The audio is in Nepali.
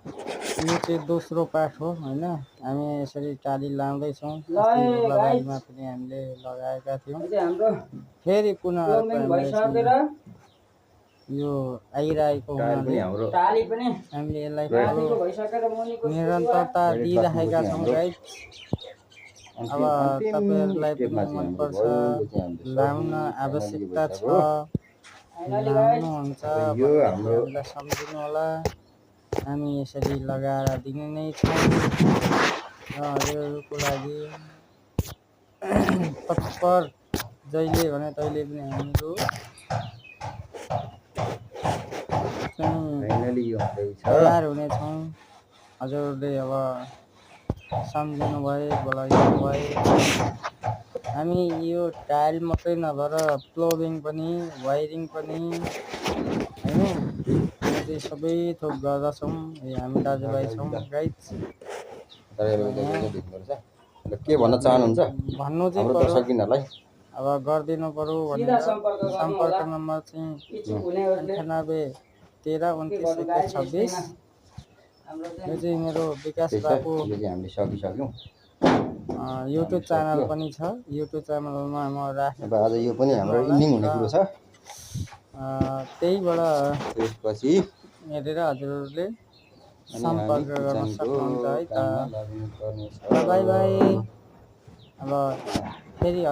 यो चाहिँ दोस्रो पाठ हो हैन। हामी यसरी टाली लाउँदैछौँ। अस्ति बुब्लाबारीमा पनि हामीले लगाएका थियौँ। फेरि पुनः अर्को हामीले यो आइरहेको हुनाले हामीले यसलाई निरन्तरता दिइराखेका छौँ गाइज। अब तपाईँहरूलाई पनि मनपर्छ, लाउन आवश्यकता छ, लाउनुहुन्छ भने हामीलाई सम्झिनु होला। हामी यसरी लगाएर दिने नै छौँ र हजुरहरूको लागि तत्पर जहिले भने तहिले पनि हामीहरू तयार हुनेछौँ। हजुरहरूले अब सम्झिनु भए, बोलाइदिनु भए हामी यो टाइल मात्रै नभएर प्लबिङ पनि, वायरिङ पनि होइन चाहिँ सबै थोक गर्दछौँ। हामी दाजुभाइ छौँ गाइज। के भन्न चाहनुहुन्छ भन्नु चाहिँ हाम्रो दर्शकबिनहरुलाई? अब गरिदिनु पर्यो भनेर सम्पर्क नम्बर चाहिँ 98 13 29 21 26। यो चाहिँ मेरो विकास बाबु हामीले सकिसक्यौँ। युट्युब च्यानल पनि छ। युट्युब च्यानलमा म राखेँ। अब आज यो पनि हाम्रो इन्डिङ हुने कुरो छ। त्यहीबाट त्यसपछि हेरेर हजुरहरूले सम्पर्क गर्न सक्नुहुन्छ है त। By by. अब फेरि